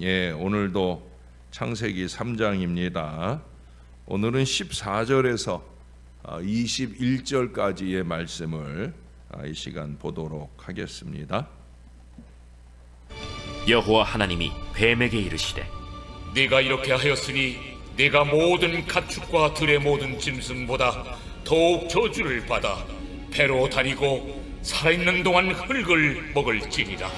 오늘도 창세기 3장입니다. 오늘은 14절에서 21절까지의 말씀을 이 시간 보도록 하겠습니다. 여호와 하나님이 뱀에게 이르시되 네가 이렇게 하였으니 네가 모든 가축과 들의 모든 짐승보다 더욱 저주를 받아 배로 다니고 살아있는 동안 흙을 먹을지니라.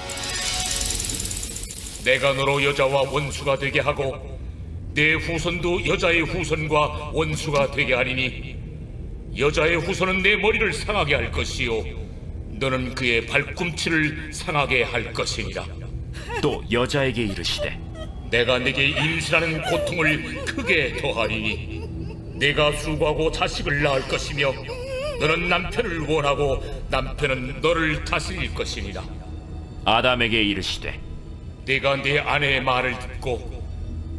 내가 너로 여자와 원수가 되게 하고 내 후손도 여자의 후손과 원수가 되게 하리니 여자의 후손은 내 머리를 상하게 할 것이요 너는 그의 발꿈치를 상하게 할 것이니라. 또 여자에게 이르시되 내가 네게 임신하는 고통을 크게 더하리니 네가 수고하고 자식을 낳을 것이며 너는 남편을 원하고 남편은 너를 다스릴 것이니라. 아담에게 이르시되 네가 네 아내의 말을 듣고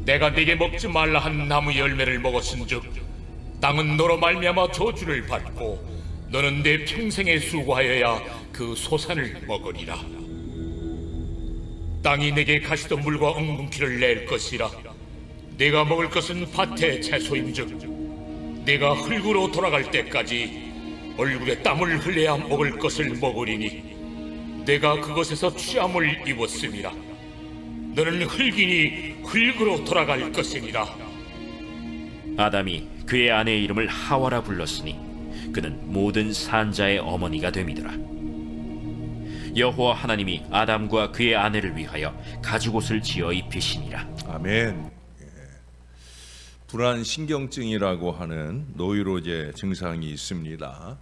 내가 네게 먹지 말라 한 나무 열매를 먹었은즉 땅은 너로 말미암아 저주를 받고 너는 내 평생에 수고하여야 그 소산을 먹으리라. 땅이 내게 가시던 물과 엉겅퀴를 낼 것이라. 네가 먹을 것은 밭의 채소인즉 네가 흙으로 돌아갈 때까지 얼굴에 땀을 흘려야 먹을 것을 먹으리니 내가 그것에서 취함을 입었음이라. 너는 흙이니 흙으로 돌아갈 것이니라. 아담이 그의 아내의 이름을 하와라 불렀으니 그는 모든 산자의 어머니가 됨이더라. 여호와 하나님이 아담과 그의 아내를 위하여 가죽옷을 지어 입히시니라. 아멘. 불안 신경증이라고 하는 노이로제 증상이 있습니다.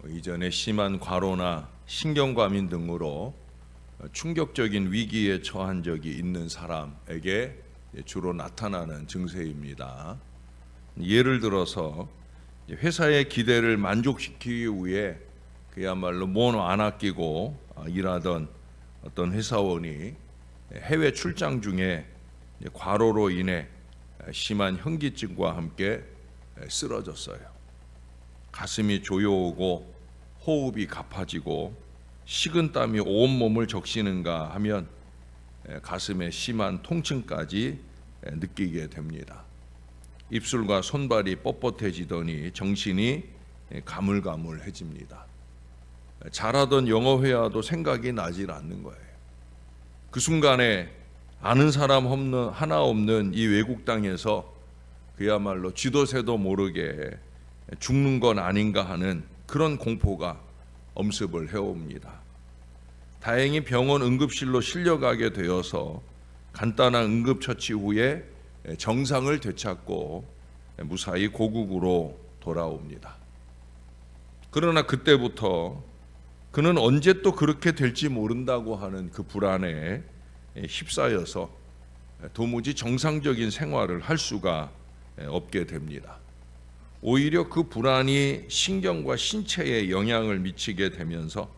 이전에 심한 과로나 신경과민 등으로 충격적인 위기에 처한 적이 있는 사람에게 주로 나타나는 증세입니다. 예를 들어서 회사의 기대를 만족시키기 위해 그야말로 돈 안 아끼고 일하던 어떤 회사원이 해외 출장 중에 과로로 인해 심한 현기증과 함께 쓰러졌어요. 가슴이 조여오고 호흡이 가파지고 식은땀이 온몸을 적시는가 하면 가슴에 심한 통증까지 느끼게 됩니다. 입술과 손발이 뻣뻣해지더니 정신이 가물가물해집니다. 잘하던 영어 회화도 생각이 나질 않는 거예요. 그 순간에 아는 사람 하나 없는 이 외국 땅에서 그야말로 쥐도새도 모르게 죽는 건 아닌가 하는 그런 공포가 엄습을 해옵니다. 다행히 병원 응급실로 실려가게 되어서 간단한 응급처치 후에 정상을 되찾고 무사히 고국으로 돌아옵니다. 그러나 그때부터 그는 언제 또 그렇게 될지 모른다고 하는 그 불안에 휩싸여서 도무지 정상적인 생활을 할 수가 없게 됩니다. 오히려 그 불안이 신경과 신체에 영향을 미치게 되면서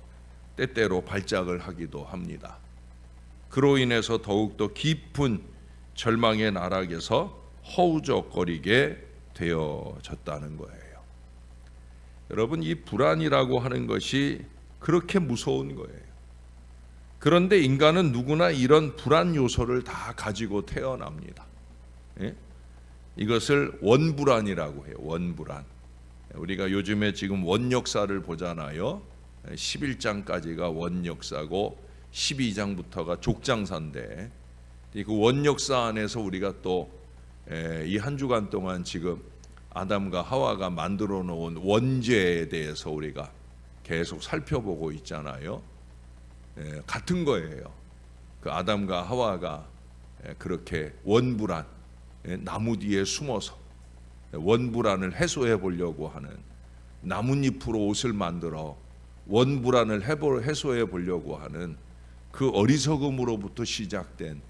때때로 발작을 하기도 합니다. 그로 인해서 더욱더 깊은 절망의 나락에서 허우적거리게 되어졌다는 거예요. 여러분, 이 불안이라고 하는 것이 그렇게 무서운 거예요. 그런데 인간은 누구나 이런 불안 요소를 다 가지고 태어납니다. 이것을 원불안이라고 해요. 원불안. 우리가 요즘에 지금 원역사를 보잖아요. 11장까지가 원역사고 12장부터가 족장사인데 그 원역사 안에서 우리가 또 이 한 주간 동안 지금 아담과 하와가 만들어 놓은 원죄에 대해서 우리가 계속 살펴보고 있잖아요. 같은 거예요. 그 아담과 하와가 그렇게 원불안, 나무 뒤에 숨어서 원불안을 해소해 보려고 하는, 나뭇잎으로 옷을 만들어 원불안을 해소해 보려고 하는 그 어리석음으로부터 시작된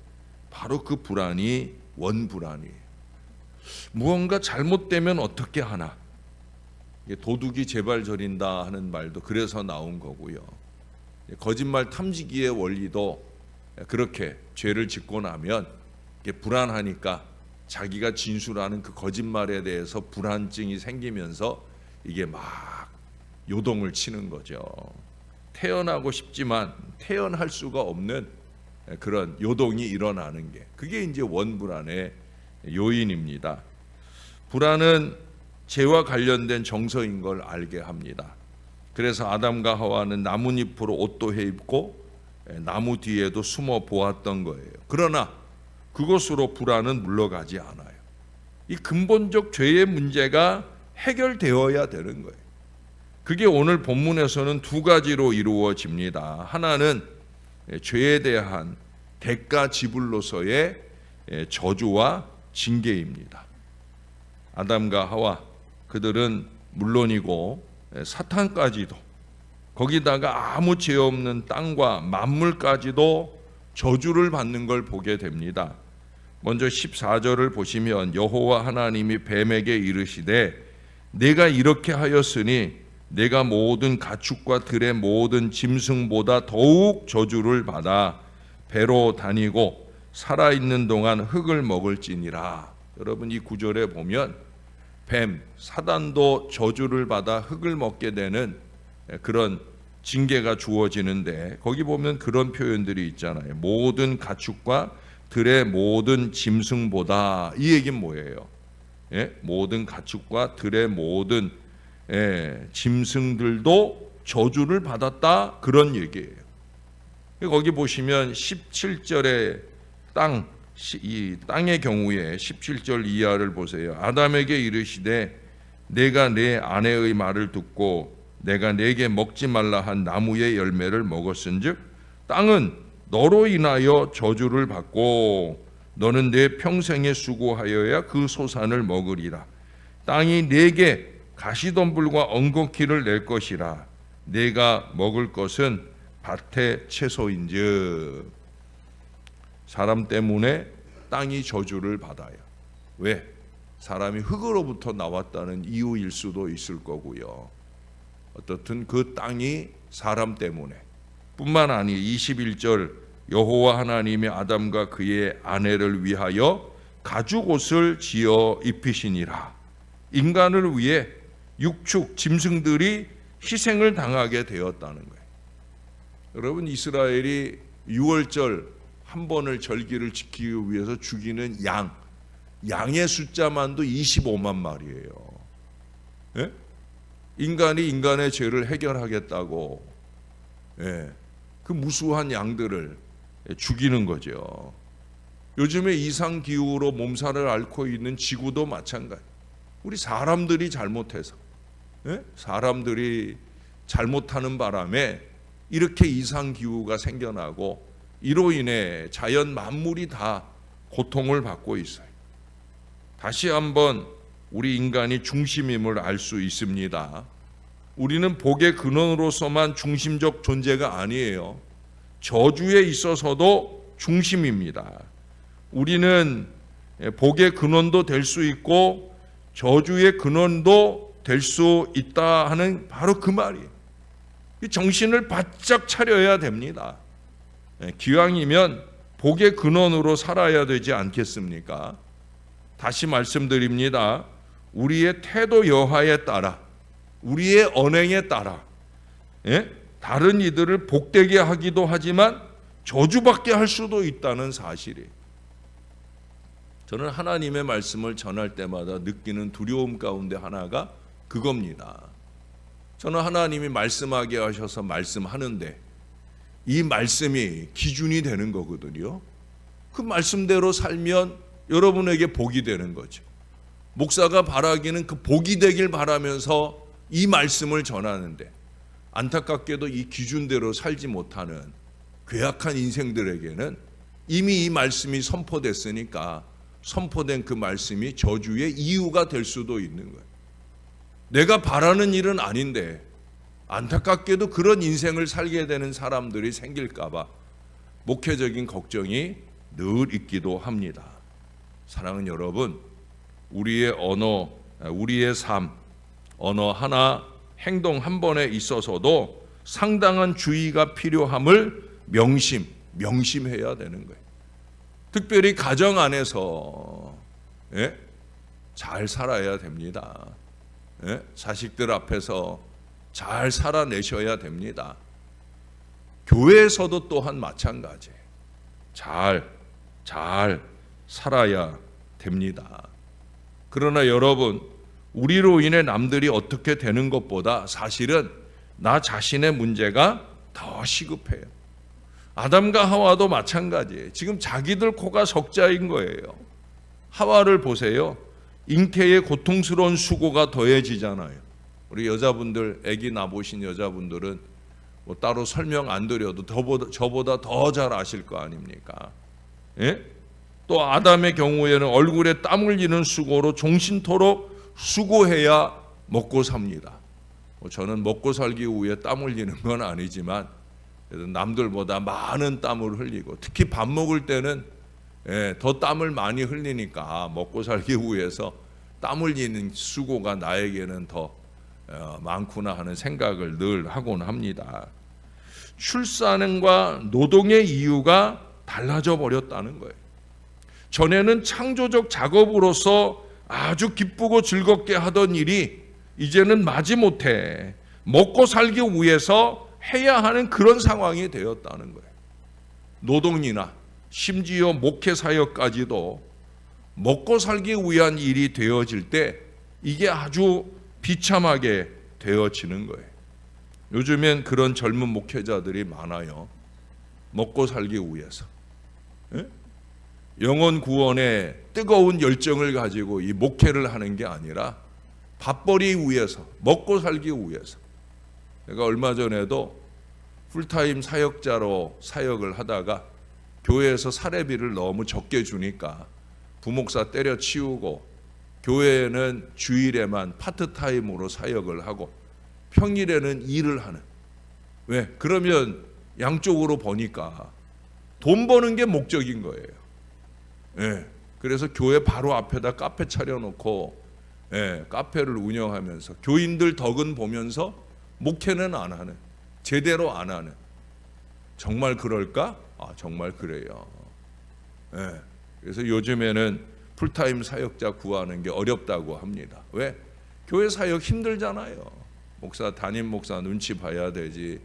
바로 그 불안이 원불안이에요. 무언가 잘못되면 어떻게 하나, 도둑이 제발 저린다 하는 말도 그래서 나온 거고요. 거짓말 탐지기의 원리도 그렇게 죄를 짓고 나면 불안하니까 자기가 진술하는 그 거짓말에 대해서 불안증이 생기면서 이게 막 요동을 치는 거죠. 태어나고 싶지만 태어날 수가 없는 그런 요동이 일어나는 게, 그게 이제 원불안의 요인입니다. 불안은 죄와 관련된 정서인 걸 알게 합니다. 그래서 아담과 하와는 나뭇잎으로 옷도 해입고 나무 뒤에도 숨어 보았던 거예요. 그러나 그것으로 불안은 물러가지 않아요. 이 근본적 죄의 문제가 해결되어야 되는 거예요. 그게 오늘 본문에서는 두 가지로 이루어집니다. 하나는 죄에 대한 대가 지불로서의 저주와 징계입니다. 아담과 하와, 그들은 물론이고 사탄까지도, 거기다가 아무 죄 없는 땅과 만물까지도 저주를 받는 걸 보게 됩니다. 먼저 14절을 보시면 여호와 하나님이 뱀에게 이르시되 내가 이렇게 하였으니 내가 모든 가축과 들의 모든 짐승보다 더욱 저주를 받아 배로 다니고 살아있는 동안 흙을 먹을지니라. 여러분, 이 구절에 보면 뱀, 사단도 저주를 받아 흙을 먹게 되는 그런 징계가 주어지는데, 거기 보면 그런 표현들이 있잖아요. 모든 가축과 들의 모든 짐승보다. 이 얘기는 뭐예요? 모든 가축과 들의 모든 짐승들도 저주를 받았다, 그런 얘기예요. 거기 보시면 17절에 이 땅의 경우에 17절 이하를 보세요. 아담에게 이르시되 내가 내 아내의 말을 듣고 내가 내게 먹지 말라 한 나무의 열매를 먹었은즉 땅은 너로 인하여 저주를 받고 너는 내 평생에 수고하여야 그 소산을 먹으리라. 땅이 내게 가시덤불과 엉겅퀴를 낼 것이라. 내가 먹을 것은 밭의 채소인즉. 사람 때문에 땅이 저주를 받아요. 왜? 사람이 흙으로부터 나왔다는 이유일 수도 있을 거고요. 어떻든 그 땅이 사람 때문에 뿐만 아니 21절 여호와 하나님이 아담과 그의 아내를 위하여 가죽옷을 지어 입히시니라. 인간을 위해 육축 짐승들이 희생을 당하게 되었다는 거예요. 여러분, 이스라엘이 6월절 한 번을 절기를 지키기 위해서 죽이는 양의 숫자만도 25만 마리예요. 예? 인간이 인간의 죄를 해결하겠다고 그 무수한 양들을 죽이는 거죠. 요즘에 이상기후로 몸살을 앓고 있는 지구도 마찬가지. 우리 사람들이 잘못해서, 사람들이 잘못하는 바람에 이렇게 이상기후가 생겨나고 이로 인해 자연 만물이 다 고통을 받고 있어요. 다시 한번 우리 인간이 중심임을 알 수 있습니다. 우리는 복의 근원으로서만 중심적 존재가 아니에요. 저주에 있어서도 중심입니다. 우리는 복의 근원도 될 수 있고 저주의 근원도 될 수 있다 하는 바로 그 말이에요. 정신을 바짝 차려야 됩니다. 기왕이면 복의 근원으로 살아야 되지 않겠습니까? 다시 말씀드립니다. 우리의 태도 여하에 따라, 우리의 언행에 따라 다른 이들을 복되게 하기도 하지만 저주받게 할 수도 있다는 사실이에요. 저는 하나님의 말씀을 전할 때마다 느끼는 두려움 가운데 하나가 그겁니다. 저는 하나님이 말씀하게 하셔서 말씀하는데 이 말씀이 기준이 되는 거거든요. 그 말씀대로 살면 여러분에게 복이 되는 거죠. 목사가 바라기는 그 복이 되길 바라면서 이 말씀을 전하는데 안타깝게도 이 기준대로 살지 못하는 괴악한 인생들에게는 이미 이 말씀이 선포됐으니까 선포된 그 말씀이 저주의 이유가 될 수도 있는 거예요. 내가 바라는 일은 아닌데 안타깝게도 그런 인생을 살게 되는 사람들이 생길까 봐 목회적인 걱정이 늘 있기도 합니다. 사랑하는 여러분, 우리의 언어, 우리의 삶, 언어 하나, 행동 한 번에 있어서도 상당한 주의가 필요함을 명심해야 되는 거예요. 특별히 가정 안에서 잘 살아야 됩니다. 자식들 앞에서 잘 살아내셔야 됩니다. 교회에서도 또한 마찬가지예요. 잘 살아야 됩니다. 그러나 여러분, 우리로 인해 남들이 어떻게 되는 것보다 사실은 나 자신의 문제가 더 시급해요. 아담과 하와도 마찬가지예요. 지금 자기들 코가 석자인 거예요. 하와를 보세요. 잉태의 고통스러운 수고가 더해지잖아요. 우리 여자분들, 아기 낳으신 여자분들은 뭐 따로 설명 안 드려도 저보다 더 잘 아실 거 아닙니까? 예? 또 아담의 경우에는 얼굴에 땀 흘리는 수고로 종신토록 수고해야 먹고 삽니다. 저는 먹고 살기 위해 땀 흘리는 건 아니지만 그래도 남들보다 많은 땀을 흘리고, 특히 밥 먹을 때는 더 땀을 많이 흘리니까 먹고 살기 위해서 땀 흘리는 수고가 나에게는 더 많구나 하는 생각을 늘 하곤 합니다. 출산과 노동의 이유가 달라져 버렸다는 거예요. 전에는 창조적 작업으로서 아주 기쁘고 즐겁게 하던 일이 이제는 마지못해 먹고 살기 위해서 해야 하는 그런 상황이 되었다는 거예요. 노동이나 심지어 목회 사역까지도 먹고 살기 위한 일이 되어질 때 이게 아주 비참하게 되어지는 거예요. 요즘엔 그런 젊은 목회자들이 많아요. 먹고 살기 위해서. 영혼 구원에 뜨거운 열정을 가지고 이 목회를 하는 게 아니라 밥벌이 위해서, 먹고 살기 위해서. 내가 얼마 전에도 풀타임 사역자로 사역을 하다가 교회에서 사례비를 너무 적게 주니까 부목사 때려치우고 교회에는 주일에만 파트타임으로 사역을 하고 평일에는 일을 하는. 왜? 그러면 양쪽으로 보니까 돈 버는 게 목적인 거예요. 예. 그래서 교회 바로 앞에다 카페 차려놓고 카페를 운영하면서 교인들 덕은 보면서 목회는 안 하는, 제대로 안 하는. 정말 그럴까? 정말 그래요. 그래서 요즘에는 풀타임 사역자 구하는 게 어렵다고 합니다. 왜? 교회 사역 힘들잖아요. 담임 목사 눈치 봐야 되지,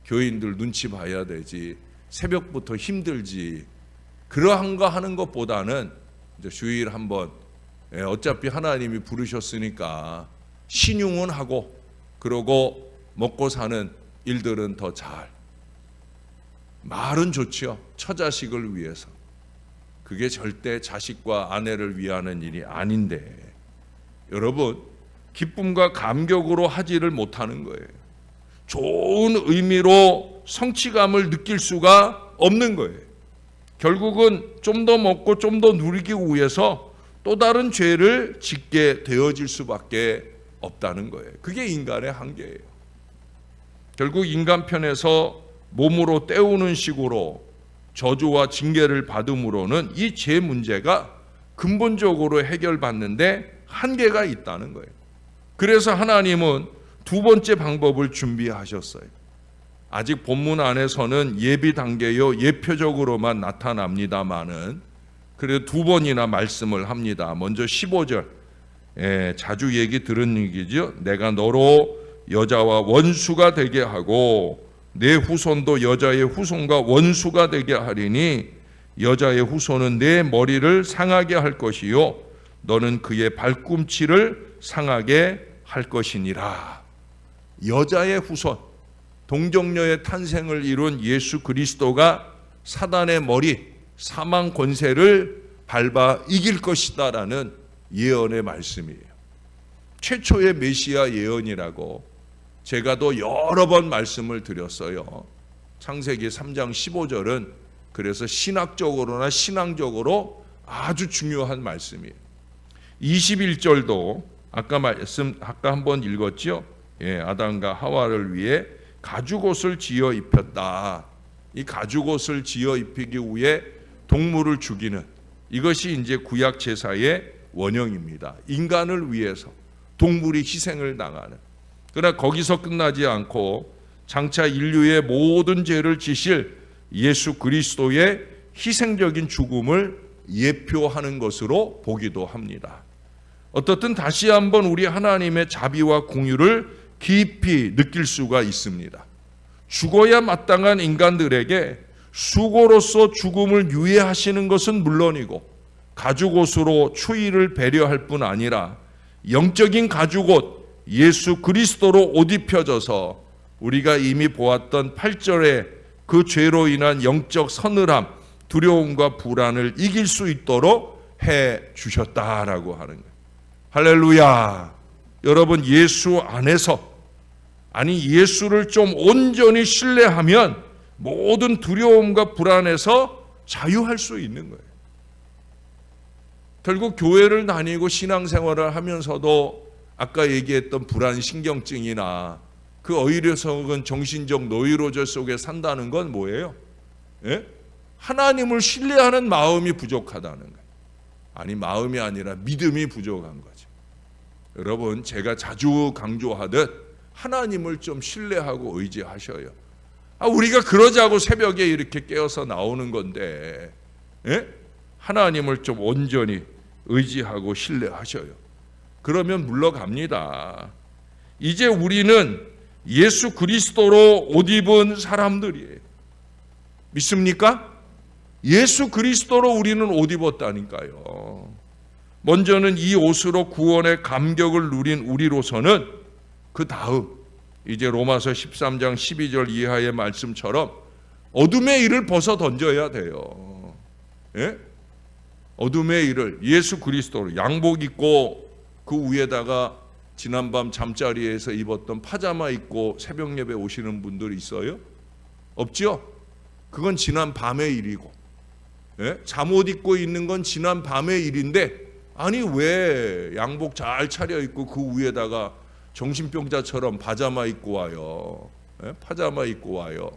교인들 눈치 봐야 되지, 새벽부터 힘들지. 그러한 거 하는 것보다는 이제 주일 한번 어차피 하나님이 부르셨으니까 신용은 하고, 그러고 먹고 사는 일들은 더 잘. 말은 좋죠. 처자식을 위해서. 그게 절대 자식과 아내를 위하는 일이 아닌데, 여러분, 기쁨과 감격으로 하지를 못하는 거예요. 좋은 의미로 성취감을 느낄 수가 없는 거예요. 결국은 좀 더 먹고 좀 더 누리기 위해서 또 다른 죄를 짓게 되어질 수밖에 없다는 거예요. 그게 인간의 한계예요. 결국 인간 편에서 몸으로 때우는 식으로 저주와 징계를 받음으로는 이 죄 문제가 근본적으로 해결받는데 한계가 있다는 거예요. 그래서 하나님은 두 번째 방법을 준비하셨어요. 아직 본문 안에서는 예비 단계요, 예표적으로만 나타납니다마는 그래도 두 번이나 말씀을 합니다. 먼저 15절, 자주 얘기 들은 얘기죠. 내가 너로 여자와 원수가 되게 하고 내 후손도 여자의 후손과 원수가 되게 하리니 여자의 후손은 내 머리를 상하게 할 것이요 너는 그의 발꿈치를 상하게 할 것이니라. 여자의 후손, 동정녀의 탄생을 이룬 예수 그리스도가 사단의 머리, 사망 권세를 밟아 이길 것이다라는 예언의 말씀이에요. 최초의 메시아 예언이라고 제가 또 여러 번 말씀을 드렸어요. 창세기 3장 15절은 그래서 신학적으로나 신앙적으로 아주 중요한 말씀이에요. 21절도 아까 한번 읽었죠. 아담과 하와를 위해 가죽옷을 지어 입혔다. 이 가죽옷을 지어 입히기 위해 동물을 죽이는, 이것이 이제 구약 제사의 원형입니다. 인간을 위해서 동물이 희생을 당하는. 그러나 거기서 끝나지 않고 장차 인류의 모든 죄를 지실 예수 그리스도의 희생적인 죽음을 예표하는 것으로 보기도 합니다. 어떻든 다시 한번 우리 하나님의 자비와 공유를 깊이 느낄 수가 있습니다. 죽어야 마땅한 인간들에게 수고로서 죽음을 유예하시는 것은 물론이고 가죽옷으로 추위를 배려할 뿐 아니라 영적인 가죽옷 예수 그리스도로 옷 입혀져서 우리가 이미 보았던 8절의 그 죄로 인한 영적 서늘함, 두려움과 불안을 이길 수 있도록 해 주셨다라고 하는 거예요. 할렐루야. 여러분, 예수 안에서, 아니 예수를 좀 온전히 신뢰하면 모든 두려움과 불안에서 자유할 수 있는 거예요. 결국 교회를 다니고 신앙생활을 하면서도 아까 얘기했던 불안 신경증이나 그 어리석은 정신적 노이로제 속에 산다는 건 뭐예요? 예? 하나님을 신뢰하는 마음이 부족하다는 거예요. 아니, 마음이 아니라 믿음이 부족한 거죠. 여러분, 제가 자주 강조하듯 하나님을 좀 신뢰하고 의지하셔요. 우리가 그러자고 새벽에 이렇게 깨어서 나오는 건데, 예? 하나님을 좀 온전히 의지하고 신뢰하셔요. 그러면 물러갑니다. 이제 우리는 예수 그리스도로 옷 입은 사람들이에요. 믿습니까? 예수 그리스도로 우리는 옷 입었다니까요. 먼저는 이 옷으로 구원의 감격을 누린 우리로서는 그 다음 이제 로마서 13장 12절 이하의 말씀처럼 어둠의 일을 벗어 던져야 돼요. 예? 어둠의 일을 예수 그리스도로 양복 입고 그 위에다가 지난밤 잠자리에서 입었던 파자마 입고 새벽 예배 오시는 분들이 있어요? 없죠? 그건 지난 밤의 일이고, 예? 잠옷 입고 있는 건 지난 밤의 일인데, 아니 왜 양복 잘 차려입고 그 위에다가 정신병자처럼 파자마 입고 와요? 예? 파자마 입고 와요.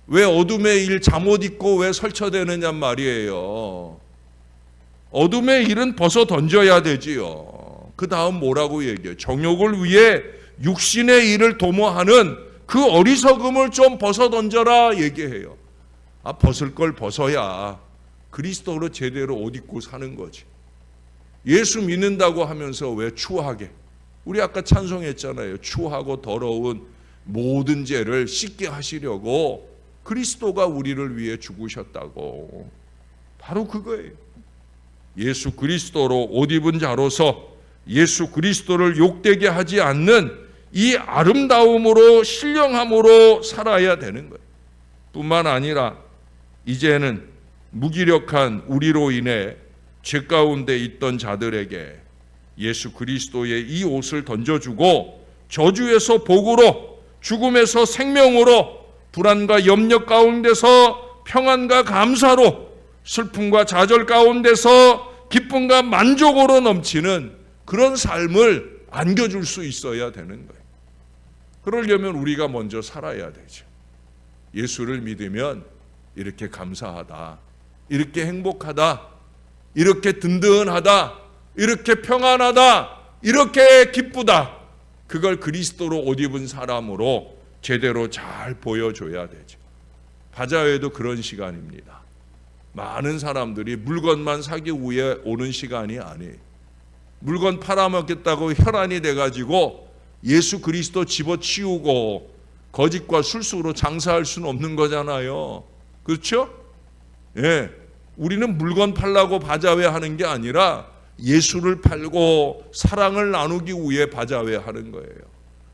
왜 어둠의 일 잠옷 입고 왜 설쳐대느냐 말이에요. 어둠의 일은 벗어 던져야 되지요. 그 다음 뭐라고 얘기해요? 정욕을 위해 육신의 일을 도모하는 그 어리석음을 좀 벗어 던져라 얘기해요. 벗을 걸 벗어야 그리스도로 제대로 옷 입고 사는 거지. 예수 믿는다고 하면서 왜 추하게, 우리 아까 찬송했잖아요. 추하고 더러운 모든 죄를 씻게 하시려고 그리스도가 우리를 위해 죽으셨다고. 바로 그거예요. 예수 그리스도로 옷 입은 자로서 예수 그리스도를 욕되게 하지 않는 이 아름다움으로 신령함으로 살아야 되는 거예요. 뿐만 아니라 이제는 무기력한 우리로 인해 죄 가운데 있던 자들에게 예수 그리스도의 이 옷을 던져주고 저주에서 복으로, 죽음에서 생명으로, 불안과 염려 가운데서 평안과 감사로, 슬픔과 좌절 가운데서 기쁨과 만족으로 넘치는 그런 삶을 안겨줄 수 있어야 되는 거예요. 그러려면 우리가 먼저 살아야 되죠. 예수를 믿으면 이렇게 감사하다, 이렇게 행복하다, 이렇게 든든하다, 이렇게 평안하다, 이렇게 기쁘다, 그걸 그리스도로 옷 입은 사람으로 제대로 잘 보여줘야 되죠. 바자회도 그런 시간입니다. 많은 사람들이 물건만 사기 위해 오는 시간이 아니에요. 물건 팔아먹겠다고 혈안이 돼가지고 예수 그리스도 집어치우고 거짓과 술수로 장사할 수는 없는 거잖아요. 그렇죠? 예, 우리는 물건 팔라고 바자회 하는 게 아니라 예수를 팔고 사랑을 나누기 위해 바자회 하는 거예요.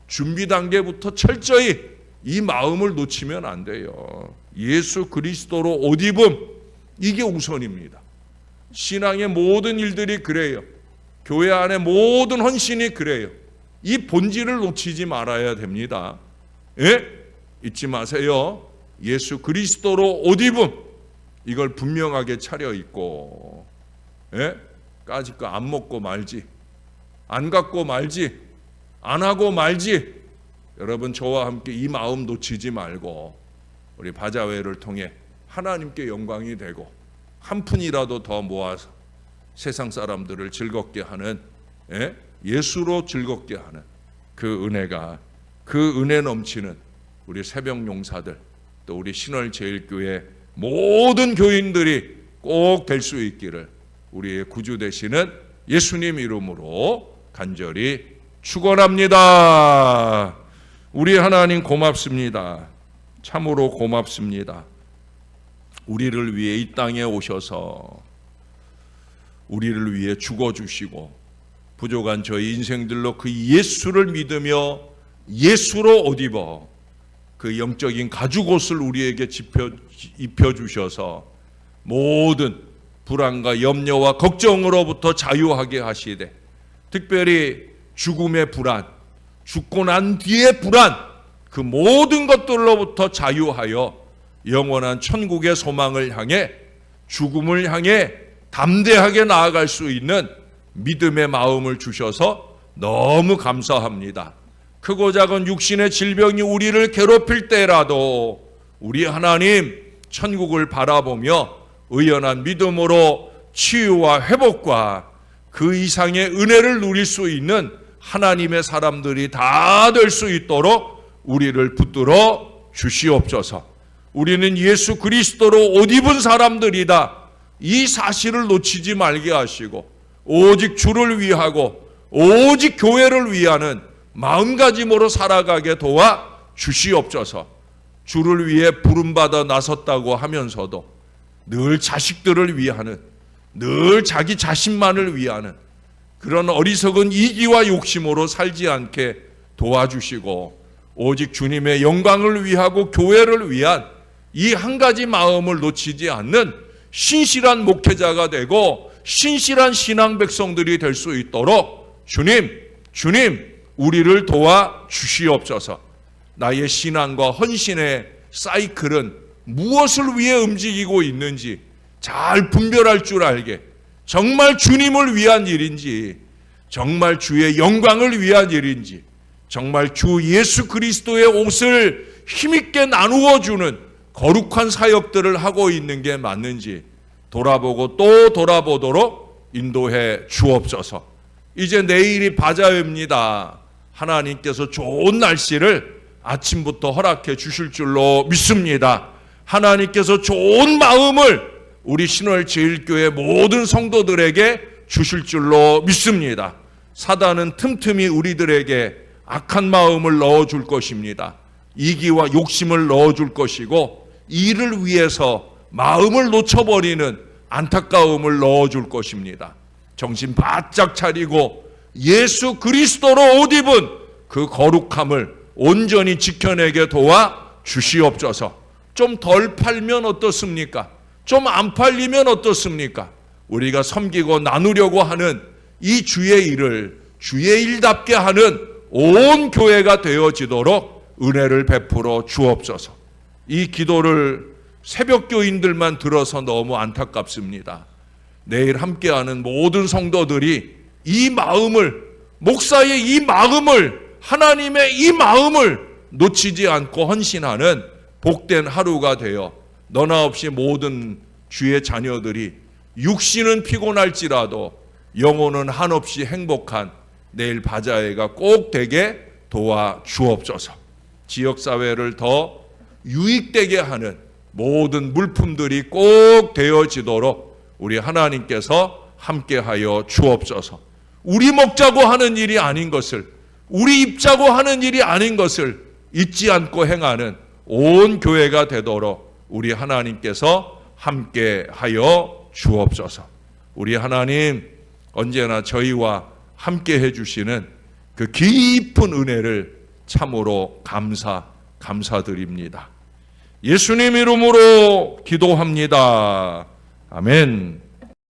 준비 단계부터 철저히 이 마음을 놓치면 안 돼요. 예수 그리스도로 옷 입음, 이게 우선입니다. 신앙의 모든 일들이 그래요. 교회 안의 모든 헌신이 그래요. 이 본질을 놓치지 말아야 됩니다. 예? 잊지 마세요. 예수 그리스도로 옷 입음, 이걸 분명하게 차려입고, 예? 까짓 거 안 먹고 말지, 안 갖고 말지, 안 하고 말지. 여러분, 저와 함께 이 마음 놓치지 말고 우리 바자회를 통해 하나님께 영광이 되고 한 푼이라도 더 모아서 세상 사람들을 즐겁게 하는, 예수로 즐겁게 하는 그 은혜가, 그 은혜 넘치는 우리 새벽 용사들, 또 우리 신월제일교회 모든 교인들이 꼭 될 수 있기를 우리의 구주 되시는 예수님 이름으로 간절히 축원합니다. 우리 하나님 고맙습니다. 참으로 고맙습니다. 우리를 위해 이 땅에 오셔서 우리를 위해 죽어주시고 부족한 저희 인생들로 그 예수를 믿으며 예수로 옷 입어 그 영적인 가죽옷을 우리에게 입혀주셔서 모든 불안과 염려와 걱정으로부터 자유하게 하시되, 특별히 죽음의 불안, 죽고 난 뒤의 불안, 그 모든 것들로부터 자유하여 영원한 천국의 소망을 향해, 죽음을 향해 담대하게 나아갈 수 있는 믿음의 마음을 주셔서 너무 감사합니다. 크고 작은 육신의 질병이 우리를 괴롭힐 때라도 우리 하나님 천국을 바라보며 의연한 믿음으로 치유와 회복과 그 이상의 은혜를 누릴 수 있는 하나님의 사람들이 다 될 수 있도록 우리를 붙들어 주시옵소서. 우리는 예수 그리스도로 옷 입은 사람들이다, 이 사실을 놓치지 말게 하시고 오직 주를 위하고 오직 교회를 위하는 마음가짐으로 살아가게 도와 주시옵소서. 주를 위해 부름받아 나섰다고 하면서도 늘 자식들을 위하는, 늘 자기 자신만을 위하는 그런 어리석은 이기와 욕심으로 살지 않게 도와주시고 오직 주님의 영광을 위하고 교회를 위한 이 한 가지 마음을 놓치지 않는 신실한 목회자가 되고 신실한 신앙 백성들이 될 수 있도록 주님 우리를 도와 주시옵소서. 나의 신앙과 헌신의 사이클은 무엇을 위해 움직이고 있는지 잘 분별할 줄 알게, 정말 주님을 위한 일인지, 정말 주의 영광을 위한 일인지, 정말 주 예수 그리스도의 옷을 힘있게 나누어 주는 거룩한 사역들을 하고 있는 게 맞는지 돌아보고 또 돌아보도록 인도해 주옵소서. 이제 내일이 바자회입니다. 하나님께서 좋은 날씨를 아침부터 허락해 주실 줄로 믿습니다. 하나님께서 좋은 마음을 우리 신월제일교회 모든 성도들에게 주실 줄로 믿습니다. 사단은 틈틈이 우리들에게 악한 마음을 넣어줄 것입니다. 이기와 욕심을 넣어줄 것이고 이를 위해서 마음을 놓쳐버리는 안타까움을 넣어줄 것입니다. 정신 바짝 차리고 예수 그리스도로 옷 입은 그 거룩함을 온전히 지켜내게 도와 주시옵소서. 좀 덜 팔면 어떻습니까? 좀 안 팔리면 어떻습니까? 우리가 섬기고 나누려고 하는 이 주의 일을 주의 일답게 하는 온 교회가 되어지도록 은혜를 베풀어 주옵소서. 이 기도를 새벽교인들만 들어서 너무 안타깝습니다. 내일 함께하는 모든 성도들이 이 마음을, 목사의 이 마음을, 하나님의 이 마음을 놓치지 않고 헌신하는 복된 하루가 되어 너나 없이 모든 주의 자녀들이 육신은 피곤할지라도 영혼은 한없이 행복한 내일 바자회가 꼭 되게 도와 주옵소서. 지역사회를 더 유익되게 하는 모든 물품들이 꼭 되어지도록 우리 하나님께서 함께하여 주옵소서. 우리 먹자고 하는 일이 아닌 것을, 우리 입자고 하는 일이 아닌 것을 잊지 않고 행하는 온 교회가 되도록 우리 하나님께서 함께하여 주옵소서. 우리 하나님 언제나 저희와 함께 해주시는 그 깊은 은혜를 참으로 감사드립니다. 예수님 이름으로 기도합니다. 아멘.